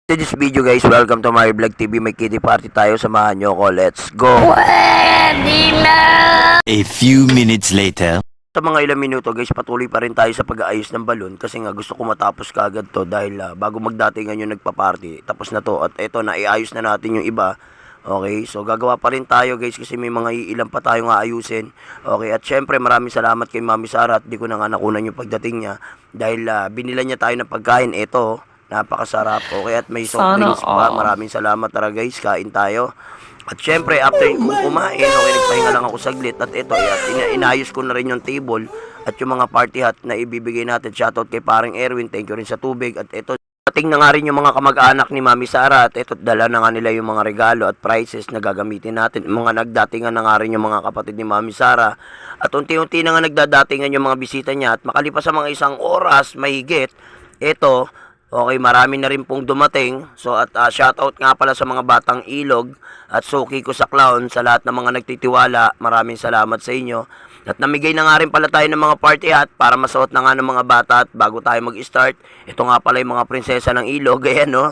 To this video guys, welcome to my vlog TV. May kitty party tayo, samahan nyo ko. Let's go! Pwede na! A few minutes later. Sa mga ilang minuto guys, patuloy pa rin tayo sa pag-aayos ng balon kasi nga gusto ko matapos kagad to dahil bago magdatingan yung nagpa-party, tapos na to at eto na iayos na natin yung iba. Okay, so gagawa pa rin tayo guys kasi may mga ilan pa tayong aayusin. Okay, at syempre maraming salamat kay Mami Sara at di ko na nga nakunan yung pagdating niya dahil binila niya tayo ng pagkain. Eto, napakasarap. Okay, at may soft drinks pa. Maraming salamat talaga guys, kain tayo. At syempre, after kong kumain, okay, nagpahinga lang ako saglit. At ito, inayos ko na rin yung table at yung mga party hat na ibibigay natin. Shoutout kay paring Erwin, thank you rin sa tubig. At ito, dating na nga rin yung mga kamag-anak ni Mami Sara. At ito, dala na nga nila yung mga regalo at prizes na gagamitin natin. Mga nagdatingan na nga rin yung mga kapatid ni Mami Sara. At unti-unti na nga nagdadatingan yung mga bisita niya. At makalipas sa mga isang oras, mahigit, ito, okay, marami na rin pong dumating. So at shoutout nga pala sa mga batang Ilog at suki ko sa Clown, sa lahat ng mga nagtitiwala. Maraming salamat sa inyo. At namigay na nga rin pala tayo ng mga party hat para masuot na nga ng mga bata at bago tayo mag-start. Ito nga pala yung mga prinsesa ng Ilog, ayan no.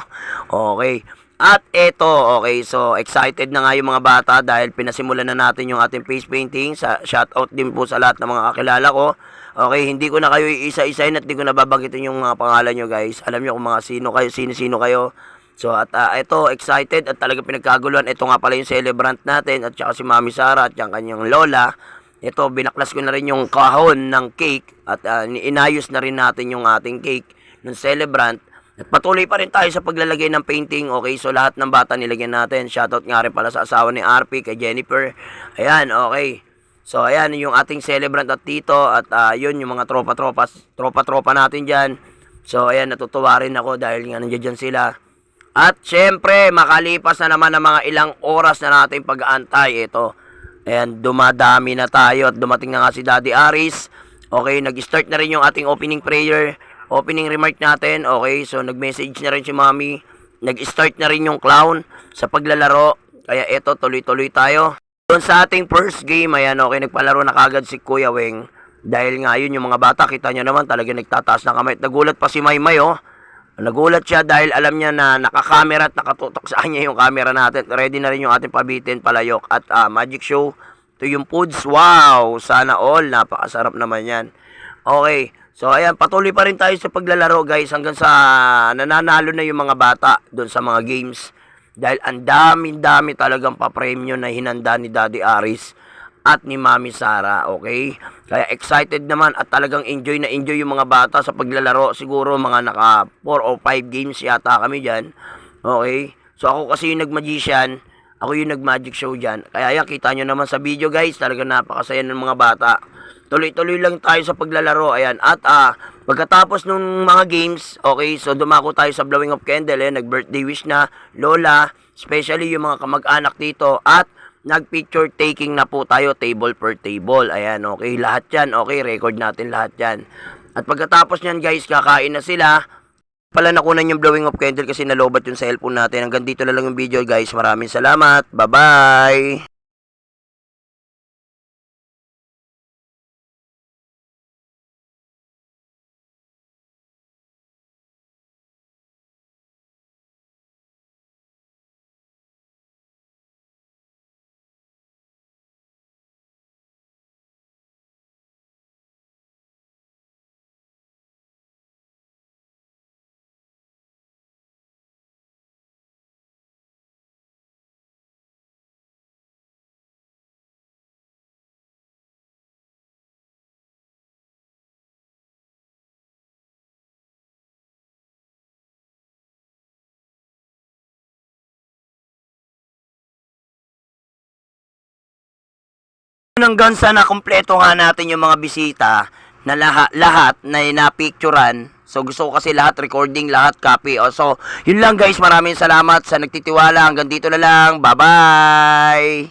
Okay. At ito, okay, so excited na nga yung mga bata dahil pinasimulan na natin yung ating face painting. Shoutout din po sa lahat ng mga kakilala ko. Okay, hindi ko na kayo isa-isahin at hindi ko na babanggitin yung mga pangalan nyo guys. Alam nyo kung mga sino-sino kayo. So at ito, excited at talaga pinagkaguluhan. Ito nga pala yung celebrant natin at saka si Mami Sara at yung kanyang lola. Ito, binaklas ko na rin yung kahon ng cake at inayos na rin natin yung ating cake ng celebrant. At patuloy pa rin tayo sa paglalagay ng painting. Okay, so lahat ng bata nilagyan natin. Shoutout nga rin pala sa asawa ni RP, kay Jennifer. Ayan, okay. So ayan yung ating celebrant at tito at yun yung mga tropa natin dyan. So ayan, natutuwa rin ako dahil nga nandiyan sila. At syempre makalipas na naman ng mga ilang oras na nating pag-aantay. Ito, ayan, dumadami na tayo at dumating na nga si Daddy Aris. Okay, nag-start na rin yung ating opening prayer, opening remark natin. Okay, so nag-message na rin si Mami. Nag-start na rin yung Clown sa paglalaro. Kaya ito, tuloy-tuloy tayo. Doon sa ating first game, ayan, okay, nagpalaro na kagad si Kuya Weng. Dahil nga yun, yung mga bata, kita nyo naman, talaga nagtataas ng kamay. Nagulat pa si Maymay, oh. Nagulat siya dahil alam niya na nakakamera at nakatutok sa kanya yung camera natin. Ready na rin yung ating pabitin, palayok at magic show. Ito yung foods, wow, sana all, napakasarap naman yan. Okay, so ayan, patuloy pa rin tayo sa paglalaro guys hanggang sa nananalo na yung mga bata doon sa mga games. Dahil ang dami talagang pa-premyo na hinanda ni Daddy Aris at ni Mami Sara, okay? Kaya excited naman at talagang enjoy yung mga bata sa paglalaro. Siguro mga naka 4 o 5 games yata kami dyan, okay? So ako kasi yung nag-magician, ako yung nag-magic show dyan. Kaya yan, kita nyo naman sa video guys, talagang napakasaya ng mga bata. Tuloy-tuloy lang tayo sa paglalaro, ayan. At pagkatapos nung mga games, okay, so dumako tayo sa blowing of candle, nag-birthday wish na lola, especially yung mga kamag-anak dito, at nag-picture taking na po tayo, table per table, ayan, okay, lahat yan, okay, record natin lahat yan. At pagkatapos nyan guys, kakain na sila, pala nakunan yung blowing of candle kasi nalobat yung cellphone natin. Hanggang dito na lang yung video guys, maraming salamat, bye-bye! Hanggang sa nakumpleto nga natin yung mga bisita na lahat na napicturan. So gusto ko kasi lahat recording, lahat copy. So yun lang guys, maraming salamat sa nagtitiwala. Hanggang dito na lang. Bye-bye!